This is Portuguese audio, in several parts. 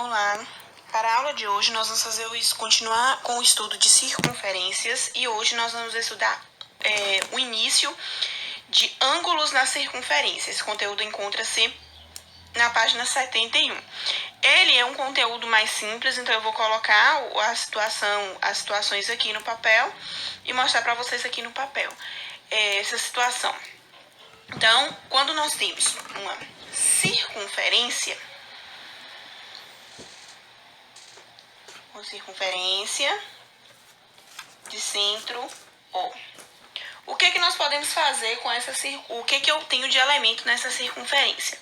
Olá, para a aula de hoje nós vamos continuar com o estudo de circunferências e hoje nós vamos estudar o início de ângulos na circunferência. Esse conteúdo encontra-se na página 71. Ele é um conteúdo mais simples, então eu vou colocar as situações aqui no papel e mostrar para vocês aqui no papel essa situação. Então, quando nós temos uma circunferência de centro O. O que nós podemos fazer com essa o que eu tenho de elemento nessa circunferência?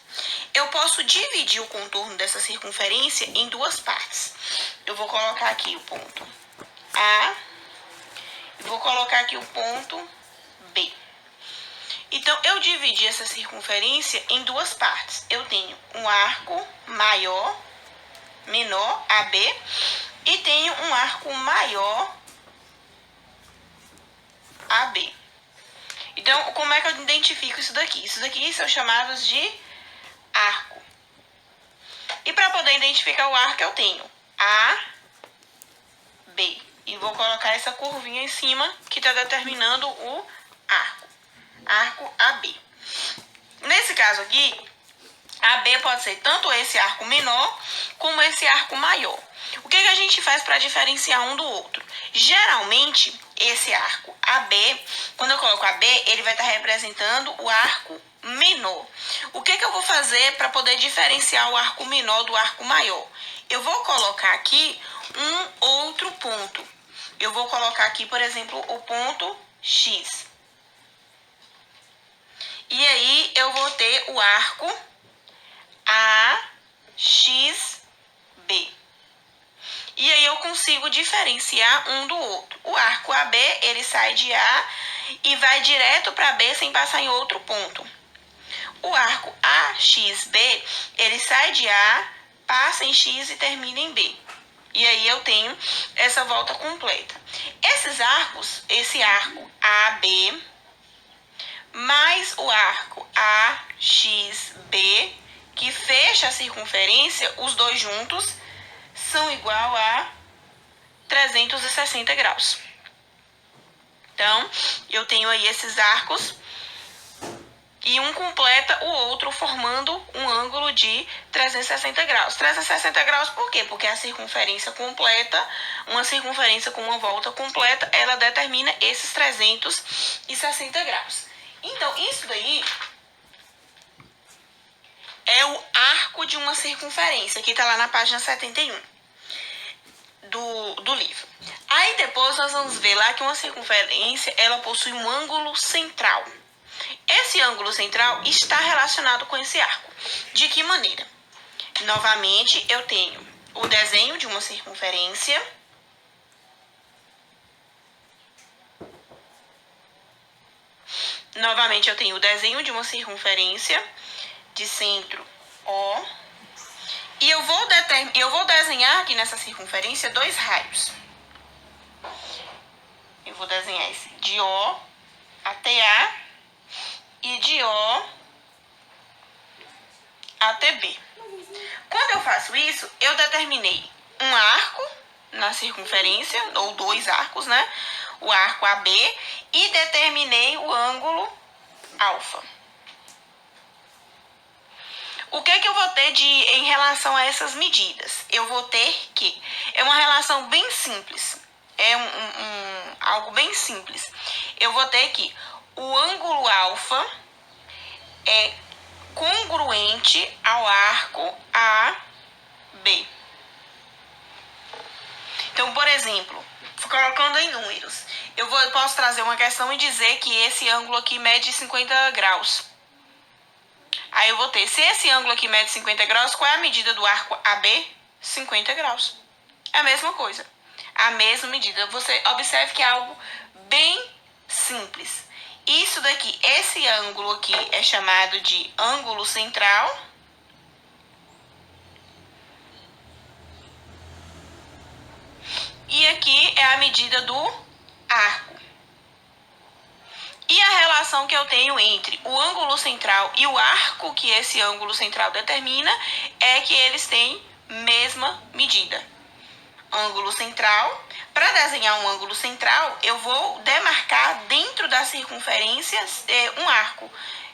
Eu posso dividir o contorno dessa circunferência em duas partes. Eu vou colocar aqui o ponto A e vou colocar aqui o ponto B. Então, eu dividi essa circunferência em duas partes. Eu tenho um arco menor, AB, e tenho um arco maior, AB. Então, como é que eu identifico isso daqui? Isso daqui são chamados de arco. E para poder identificar o arco, eu tenho A, B. E vou colocar essa curvinha em cima, que está determinando o arco. Arco AB. Nesse caso aqui, AB pode ser tanto esse arco menor, como esse arco maior. O que a gente faz para diferenciar um do outro? Geralmente, esse arco AB, quando eu coloco AB, ele vai estar representando o arco menor. O que eu vou fazer para poder diferenciar o arco menor do arco maior? Eu vou colocar aqui um outro ponto. Eu vou colocar aqui, por exemplo, o ponto X. E aí, eu vou ter o arco AXB. E aí eu consigo diferenciar um do outro. O arco AB, ele sai de A e vai direto para B sem passar em outro ponto. O arco AXB, ele sai de A, passa em X e termina em B. E aí eu tenho essa volta completa. Esses arcos, esse arco AB mais o arco AXB, que fecha a circunferência, os dois juntos, são igual a 360 graus. Então, eu tenho aí esses arcos e um completa o outro, formando um ângulo de 360 graus. 360 graus por quê? Porque a circunferência completa, uma circunferência com uma volta completa, ela determina esses 360 graus. Então, isso daí é o arco de uma circunferência, que está lá na página 71 do livro. Aí depois nós vamos ver lá que uma circunferência, ela possui um ângulo central. Esse ângulo central está relacionado com esse arco. De que maneira? Novamente, eu tenho o desenho de uma circunferência. Novamente, eu tenho o desenho de uma circunferência de centro O. E eu vou desenhar aqui nessa circunferência dois raios. Eu vou desenhar esse de O até A e de O até B. Quando eu faço isso, eu determinei um arco na circunferência, ou dois arcos, né? O arco AB, e determinei o ângulo alfa. O que eu vou ter em relação a essas medidas? Eu vou ter que... É uma relação bem simples. É algo bem simples. Eu vou ter que o ângulo alfa é congruente ao arco AB. Então, por exemplo, colocando em números, eu posso trazer uma questão e dizer que esse ângulo aqui mede 50 graus. Aí eu vou ter, se esse ângulo aqui mede 50 graus, qual é a medida do arco AB? 50 graus. É a mesma coisa. A mesma medida. Você observe que é algo bem simples. Isso daqui, esse ângulo aqui é chamado de ângulo central. E aqui é a medida do arco. E a relação que eu tenho entre o ângulo central e o arco que esse ângulo central determina é que eles têm mesma medida. Ângulo central. Para desenhar um ângulo central, eu vou demarcar dentro da circunferência um arco.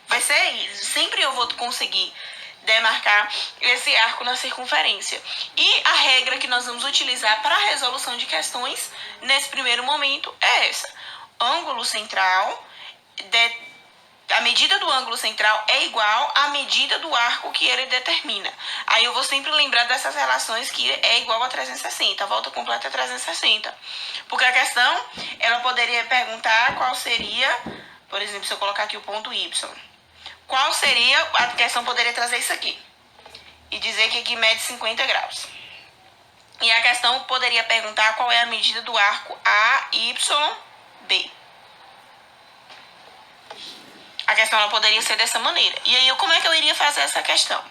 Vai ser, sempre eu vou conseguir demarcar esse arco na circunferência. E a regra que nós vamos utilizar para a resolução de questões nesse primeiro momento é essa. Ângulo central, a medida do ângulo central é igual à medida do arco que ele determina. Aí eu vou sempre lembrar dessas relações que é igual a 360, a volta completa é 360. Porque a questão, ela poderia perguntar qual seria, por exemplo, se eu colocar aqui o ponto Y. Qual seria, a questão poderia trazer isso aqui. E dizer que aqui mede 50 graus. E a questão poderia perguntar qual é a medida do arco AYB. A questão ela poderia ser dessa maneira. E aí, como é que eu iria fazer essa questão?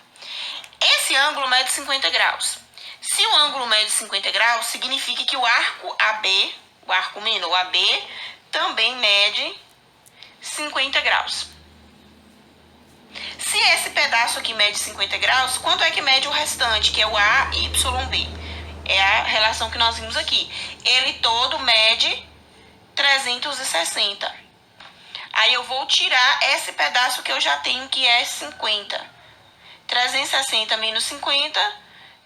Esse ângulo mede 50 graus. Se o ângulo mede 50 graus, significa que o arco AB, o arco menor AB, também mede 50 graus. Se esse pedaço aqui mede 50 graus, quanto é que mede o restante, que é o AYB? É a relação que nós vimos aqui. Ele todo mede 360. Aí eu vou tirar esse pedaço que eu já tenho, que é 50. 360 menos 50,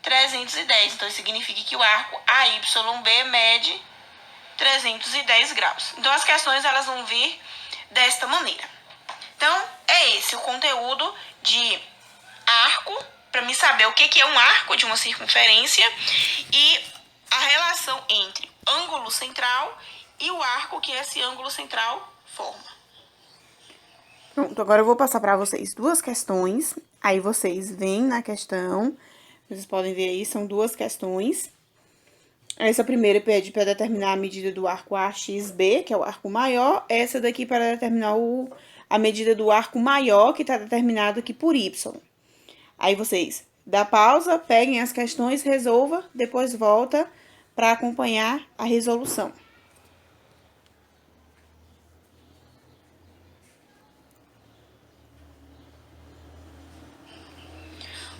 310. Então, isso significa que o arco AYB mede 310 graus. Então, as questões elas vão vir desta maneira. Então, é esse o conteúdo de arco, para me saber o que é um arco de uma circunferência e a relação entre ângulo central e o arco que esse ângulo central forma. Pronto, agora eu vou passar para vocês duas questões, aí vocês veem na questão, vocês podem ver aí, são duas questões. Essa primeira pede para determinar a medida do arco AXB, que é o arco maior, essa daqui para determinar a medida do arco maior, que está determinado aqui por Y. Aí vocês dá pausa, peguem as questões, resolva, depois volta para acompanhar a resolução.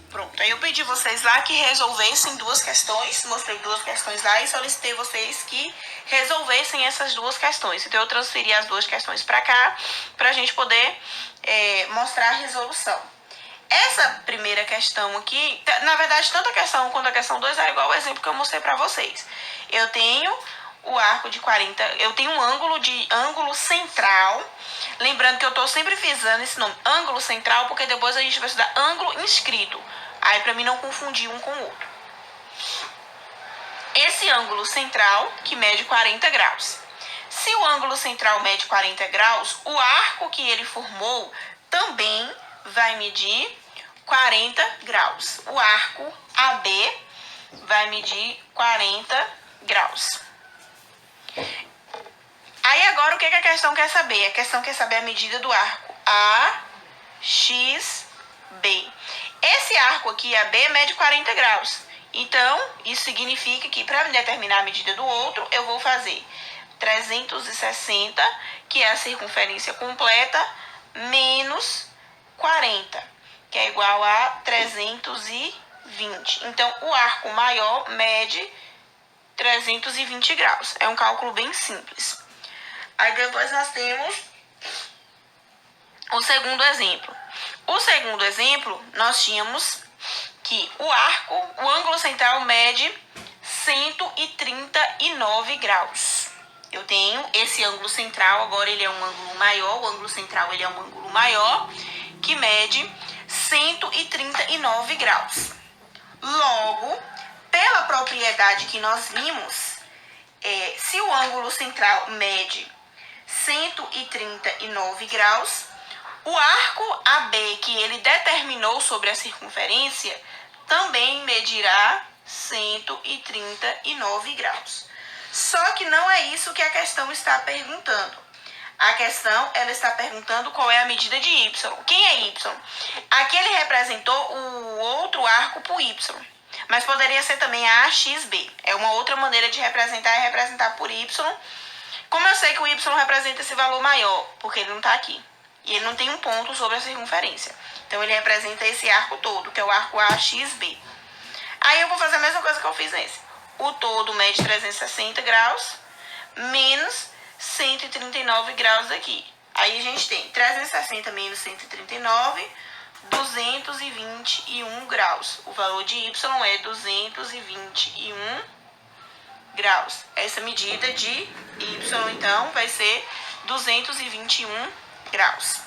Pronto, aí eu pedi vocês lá que resolvessem duas questões, mostrei duas questões lá e solicitei vocês que resolvessem essas duas questões. Então, eu transferi as duas questões para cá, para a gente poder mostrar a resolução. Essa primeira questão aqui, na verdade, tanto a questão 1 quanto a questão 2 é igual ao exemplo que eu mostrei para vocês. Eu tenho o arco de 40, eu tenho um ângulo central. Lembrando que eu estou sempre frisando esse nome, ângulo central, porque depois a gente vai estudar ângulo inscrito. Aí, para mim não confundir um com o outro. Esse ângulo central, que mede 40 graus. Se o ângulo central mede 40 graus, o arco que ele formou também vai medir 40 graus. O arco AB vai medir 40 graus. Aí agora o que a questão quer saber? A questão quer saber a medida do arco AXB. Esse arco aqui, AB, mede 40 graus. Então, isso significa que para determinar a medida do outro, eu vou fazer 360, que é a circunferência completa, menos 40, que é igual a 320. Então, o arco maior mede 320 graus. É um cálculo bem simples. Aí depois nós temos o segundo exemplo. O segundo exemplo, nós tínhamos que o ângulo central mede 139 graus. Eu tenho esse ângulo central, agora ele é um ângulo maior, o ângulo central ele é um ângulo maior, que mede 139 graus. Logo, pela propriedade que nós vimos, se o ângulo central mede 139 graus, o arco AB que ele determinou sobre a circunferência também medirá 139 graus. Só que não é isso que a questão está perguntando. A questão, ela está perguntando qual é a medida de Y. Quem é Y? Aqui ele representou o outro arco por Y. Mas poderia ser também a AXB. É uma outra maneira de representar por Y. Como eu sei que o Y representa esse valor maior? Porque ele não está aqui. E ele não tem um ponto sobre a circunferência. Então, ele representa esse arco todo, que é o arco AXB. Aí, Aí eu vou fazer a mesma coisa que eu fiz nesse. O todo mede 360 graus menos 139 graus aqui. Aí a gente tem 360 menos 139, 221 graus. O valor de y é 221 graus. Essa medida de y, então, vai ser 221 graus.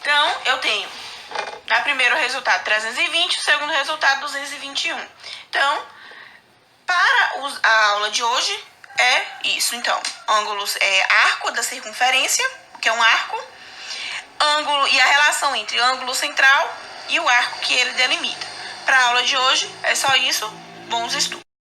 Então, eu tenho, o primeiro resultado 320, o segundo resultado 221. Então, para a aula de hoje, é isso. Então, ângulos é arco da circunferência, que é um arco, ângulo e a relação entre ângulo central e o arco que ele delimita. Para a aula de hoje, é só isso. Bons estudos.